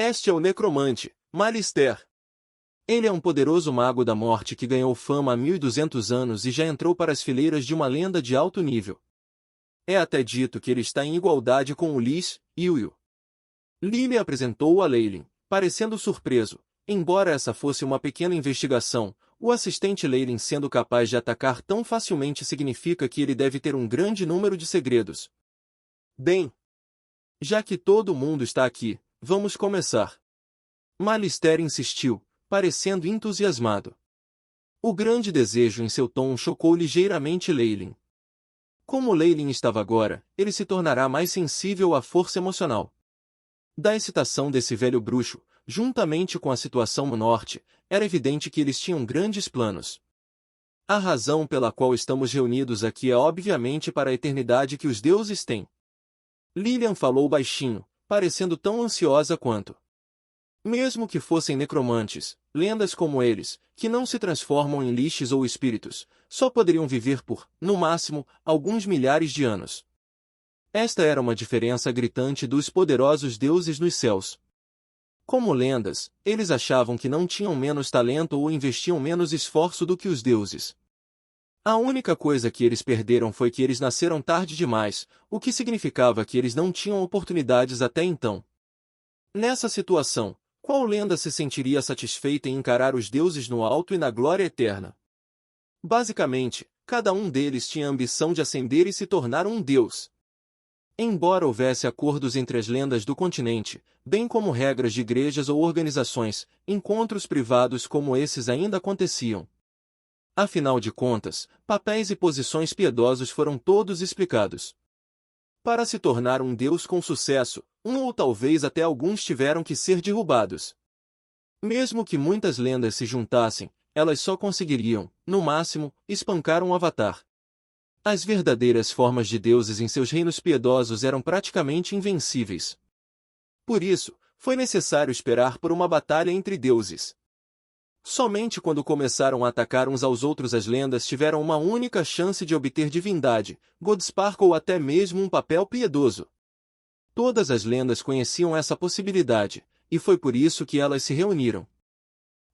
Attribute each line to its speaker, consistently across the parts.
Speaker 1: Este é o necromante, Malister. Ele é um poderoso mago da morte que ganhou fama há 1200 anos e já entrou para as fileiras de uma lenda de alto nível. É até dito que ele está em igualdade com o Lis Yuyu. Lily apresentou-o a Leylin, parecendo surpreso. Embora essa fosse uma pequena investigação, o assistente Leylin sendo capaz de atacar tão facilmente significa que ele deve ter um grande número de segredos. Bem, já que todo mundo está aqui, vamos começar. Malister insistiu, parecendo entusiasmado. O grande desejo em seu tom chocou ligeiramente Leylin. Como Leylin estava agora, ele se tornará mais sensível à força emocional. Da excitação desse velho bruxo, juntamente com a situação no norte, era evidente que eles tinham grandes planos. A razão pela qual estamos reunidos aqui é obviamente para a eternidade que os deuses têm. Lilian falou baixinho, parecendo tão ansiosa quanto. Mesmo que fossem necromantes, lendas como eles, que não se transformam em lixes ou espíritos, só poderiam viver por, no máximo, alguns milhares de anos. Esta era uma diferença gritante dos poderosos deuses nos céus. Como lendas, eles achavam que não tinham menos talento ou investiam menos esforço do que os deuses. A única coisa que eles perderam foi que eles nasceram tarde demais, o que significava que eles não tinham oportunidades até então. Nessa situação, qual lenda se sentiria satisfeita em encarar os deuses no alto e na glória eterna? Basicamente, cada um deles tinha a ambição de ascender e se tornar um deus. Embora houvesse acordos entre as lendas do continente, bem como regras de igrejas ou organizações, encontros privados como esses ainda aconteciam. Afinal de contas, papéis e posições piedosos foram todos explicados. Para se tornar um deus com sucesso, um ou talvez até alguns tiveram que ser derrubados. Mesmo que muitas lendas se juntassem, elas só conseguiriam, no máximo, espancar um avatar. As verdadeiras formas de deuses em seus reinos piedosos eram praticamente invencíveis. Por isso, foi necessário esperar por uma batalha entre deuses. Somente quando começaram a atacar uns aos outros as lendas tiveram uma única chance de obter divindade, Godspark ou até mesmo um papel piedoso. Todas as lendas conheciam essa possibilidade, e foi por isso que elas se reuniram.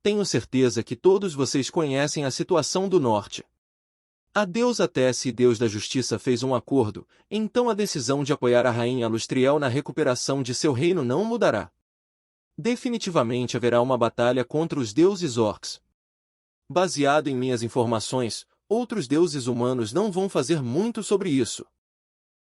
Speaker 1: Tenho certeza que todos vocês conhecem a situação do norte. A deusa Tessie, deus da justiça, fez um acordo, então a decisão de apoiar a rainha Lustriel na recuperação de seu reino não mudará. Definitivamente haverá uma batalha contra os deuses orcs. Baseado em minhas informações, outros deuses humanos não vão fazer muito sobre isso.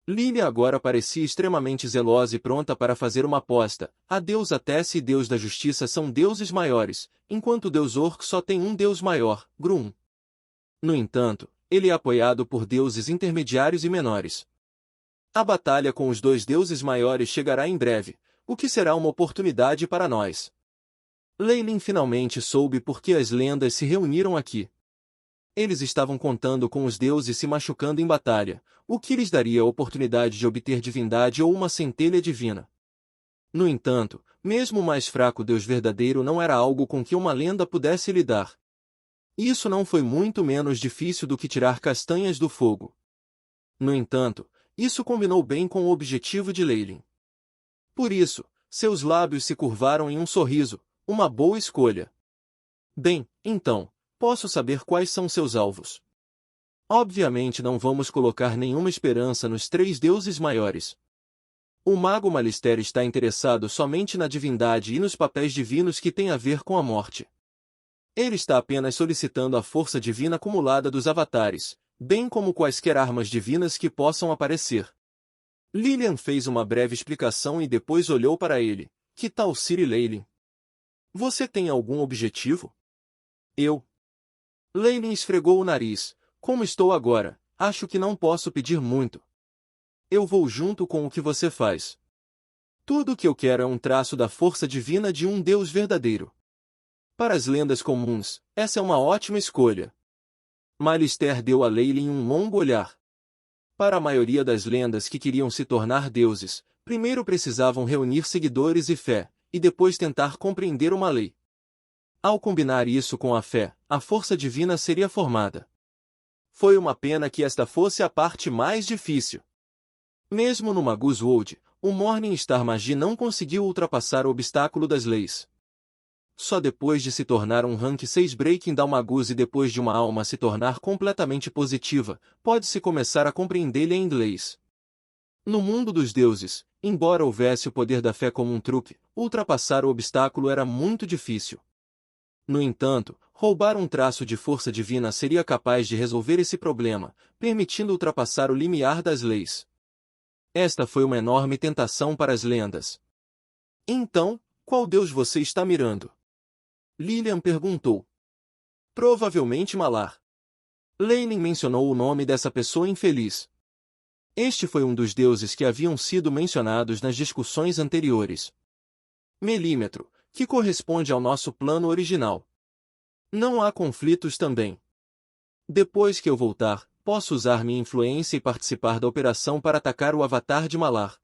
Speaker 1: Lilia agora parecia extremamente zelosa e pronta para fazer uma aposta. A deusa Tessie e deus da justiça são deuses maiores, enquanto o deus orc só tem um deus maior, Grum. No entanto, ele é apoiado por deuses intermediários e menores. A batalha com os dois deuses maiores chegará em breve, o que será uma oportunidade para nós. Leylin finalmente soube por que as lendas se reuniram aqui. Eles estavam contando com os deuses se machucando em batalha, o que lhes daria a oportunidade de obter divindade ou uma centelha divina. No entanto, mesmo o mais fraco deus verdadeiro não era algo com que uma lenda pudesse lidar. Isso não foi muito menos difícil do que tirar castanhas do fogo. No entanto, isso combinou bem com o objetivo de Leylin. Por isso, seus lábios se curvaram em um sorriso, uma boa escolha. Bem, então, posso saber quais são seus alvos. Obviamente não vamos colocar nenhuma esperança nos três deuses maiores. O mago Malister está interessado somente na divindade e nos papéis divinos que têm a ver com a morte. Ele está apenas solicitando a força divina acumulada dos avatares, bem como quaisquer armas divinas que possam aparecer. Lilian fez uma breve explicação e depois olhou para ele. Que tal Ciri Leylin? Você tem algum objetivo? Eu. Leylin esfregou o nariz. Como estou agora, acho que não posso pedir muito. Eu vou junto com o que você faz. Tudo o que eu quero é um traço da força divina de um Deus verdadeiro. Para as lendas comuns, essa é uma ótima escolha. Malister deu a Leylin um longo olhar. Para a maioria das lendas que queriam se tornar deuses, primeiro precisavam reunir seguidores e fé, e depois tentar compreender uma lei. Ao combinar isso com a fé, a força divina seria formada. Foi uma pena que esta fosse a parte mais difícil. Mesmo no Magus World, o Morningstar Magi não conseguiu ultrapassar o obstáculo das leis. Só depois de se tornar um Rank 6 Breaking Down Magus e depois de uma alma se tornar completamente positiva, pode-se começar a compreendê-lo em inglês. No mundo dos deuses, embora houvesse o poder da fé como um truque, ultrapassar o obstáculo era muito difícil. No entanto, roubar um traço de força divina seria capaz de resolver esse problema, permitindo ultrapassar o limiar das leis. Esta foi uma enorme tentação para as lendas. Então, qual deus você está mirando? Lilian perguntou. Provavelmente Malar. Leyline mencionou o nome dessa pessoa infeliz. Este foi um dos deuses que haviam sido mencionados nas discussões anteriores. Milímetro, que corresponde ao nosso plano original. Não há conflitos também. Depois que eu voltar, posso usar minha influência e participar da operação para atacar o avatar de Malar.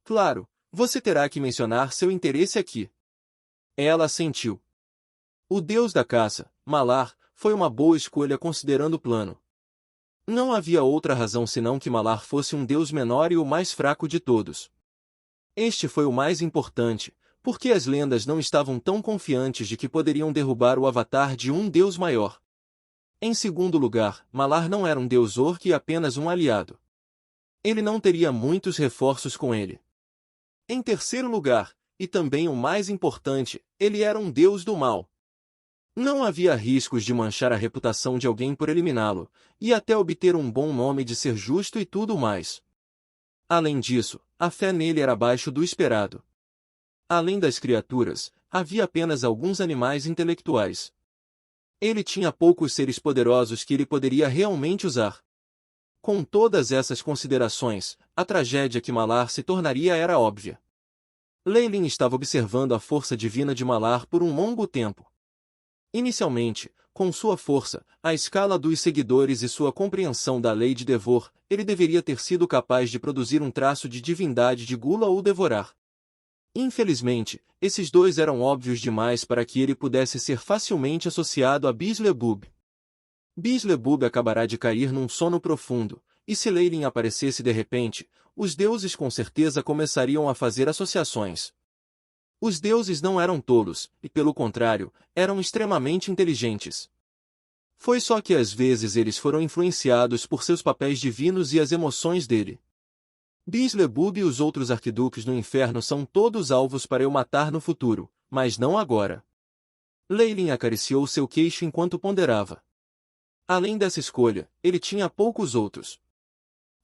Speaker 1: Claro, você terá que mencionar seu interesse aqui. Ela assentiu. O deus da caça, Malar, foi uma boa escolha considerando o plano. Não havia outra razão senão que Malar fosse um deus menor e o mais fraco de todos. Este foi o mais importante, porque as lendas não estavam tão confiantes de que poderiam derrubar o avatar de um deus maior. Em segundo lugar, Malar não era um deus orc e apenas um aliado. Ele não teria muitos reforços com ele. Em terceiro lugar, e também o mais importante, ele era um deus do mal. Não havia riscos de manchar a reputação de alguém por eliminá-lo, e até obter um bom nome de ser justo e tudo mais. Além disso, a fé nele era abaixo do esperado. Além das criaturas, havia apenas alguns animais intelectuais. Ele tinha poucos seres poderosos que ele poderia realmente usar. Com todas essas considerações, a tragédia que Malar se tornaria era óbvia. Leyline estava observando a força divina de Malar por um longo tempo. Inicialmente, com sua força, a escala dos seguidores e sua compreensão da lei de Devor, ele deveria ter sido capaz de produzir um traço de divindade de Gula ou devorar. Infelizmente, esses dois eram óbvios demais para que ele pudesse ser facilmente associado a Beelzebub. Beelzebub acabará de cair num sono profundo, e se Leyline aparecesse de repente, os deuses com certeza começariam a fazer associações. Os deuses não eram tolos, e pelo contrário, eram extremamente inteligentes. Foi só que às vezes eles foram influenciados por seus papéis divinos e as emoções dele. Beelzebub e os outros arquiduques no inferno são todos alvos para eu matar no futuro, mas não agora. Leyline acariciou seu queixo enquanto ponderava. Além dessa escolha, ele tinha poucos outros.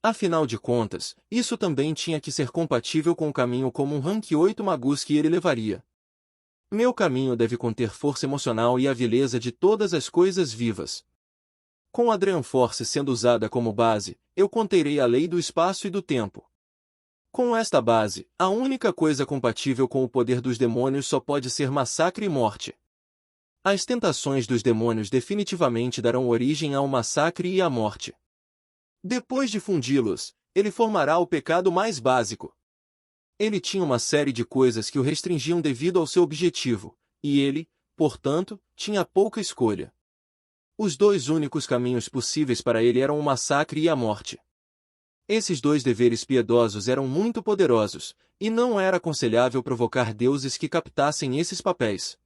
Speaker 1: Afinal de contas, isso também tinha que ser compatível com o caminho como um Rank 8 Magus que ele levaria. Meu caminho deve conter força emocional e a vileza de todas as coisas vivas. Com a Dream Force sendo usada como base, eu conterei a lei do espaço e do tempo. Com esta base, a única coisa compatível com o poder dos demônios só pode ser massacre e morte. As tentações dos demônios definitivamente darão origem ao massacre e à morte. Depois de fundi-los, ele formará o pecado mais básico. Ele tinha uma série de coisas que o restringiam devido ao seu objetivo, e ele, portanto, tinha pouca escolha. Os dois únicos caminhos possíveis para ele eram o massacre e a morte. Esses dois deveres piedosos eram muito poderosos, e não era aconselhável provocar deuses que captassem esses papéis.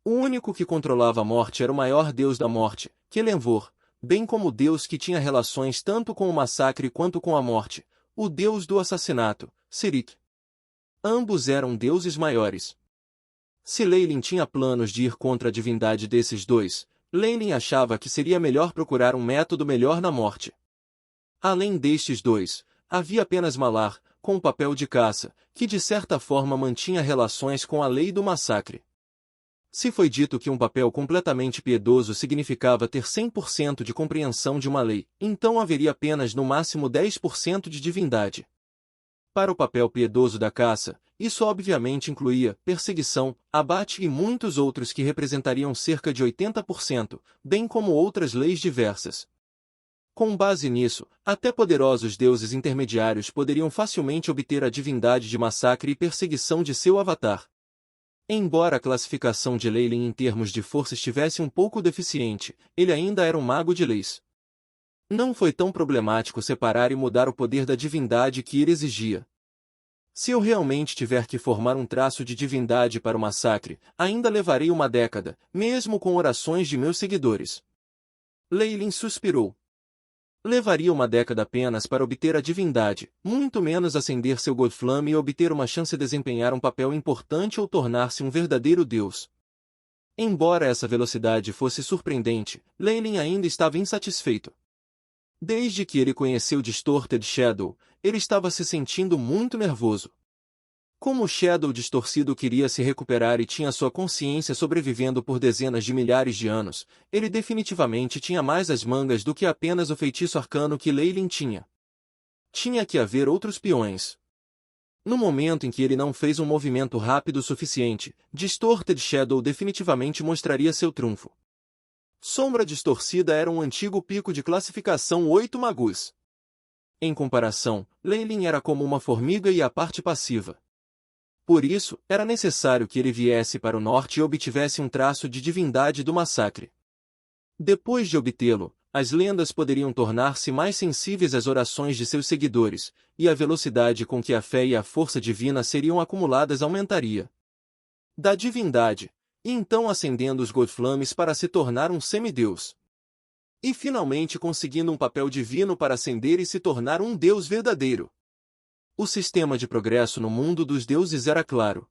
Speaker 1: O único que controlava a morte era o maior deus da morte, Kelenvor, bem como o deus que tinha relações tanto com o massacre quanto com a morte, o deus do assassinato, Sirik. Ambos eram deuses maiores. Se Leyline tinha planos de ir contra a divindade desses dois, Leyline achava que seria melhor procurar um método melhor na morte. Além destes dois, havia apenas Malar, com o papel de caça, que de certa forma mantinha relações com a lei do massacre. Se foi dito que um papel completamente piedoso significava ter 100% de compreensão de uma lei, então haveria apenas no máximo 10% de divindade. Para o papel piedoso da caça, isso obviamente incluía perseguição, abate e muitos outros que representariam cerca de 80%, bem como outras leis diversas. Com base nisso, até poderosos deuses intermediários poderiam facilmente obter a divindade de massacre e perseguição de seu avatar. Embora a classificação de Leyline em termos de força estivesse um pouco deficiente, ele ainda era um mago de leis. Não foi tão problemático separar e mudar o poder da divindade que ele exigia. Se eu realmente tiver que formar um traço de divindade para o massacre, ainda levarei uma década, mesmo com orações de meus seguidores. Leilin suspirou. Levaria uma década apenas para obter a divindade, muito menos acender seu Godflame e obter uma chance de desempenhar um papel importante ou tornar-se um verdadeiro deus. Embora essa velocidade fosse surpreendente, Leilin ainda estava insatisfeito. Desde que ele conheceu Distorted Shadow, ele estava se sentindo muito nervoso. Como o Shadow distorcido queria se recuperar e tinha sua consciência sobrevivendo por dezenas de milhares de anos, ele definitivamente tinha mais as mangas do que apenas o feitiço arcano que Leilin tinha. Tinha que haver outros peões. No momento em que ele não fez um movimento rápido o suficiente, Distorted Shadow definitivamente mostraria seu trunfo. Sombra Distorcida era um antigo pico de classificação 8 Magus. Em comparação, Leilin era como uma formiga e a parte passiva. Por isso, era necessário que ele viesse para o norte e obtivesse um traço de divindade do massacre. Depois de obtê-lo, as lendas poderiam tornar-se mais sensíveis às orações de seus seguidores, e a velocidade com que a fé e a força divina seriam acumuladas aumentaria. Da divindade, e então acendendo os Godflames para se tornar um semideus. E finalmente conseguindo um papel divino para ascender e se tornar um deus verdadeiro. O sistema de progresso no mundo dos deuses era claro.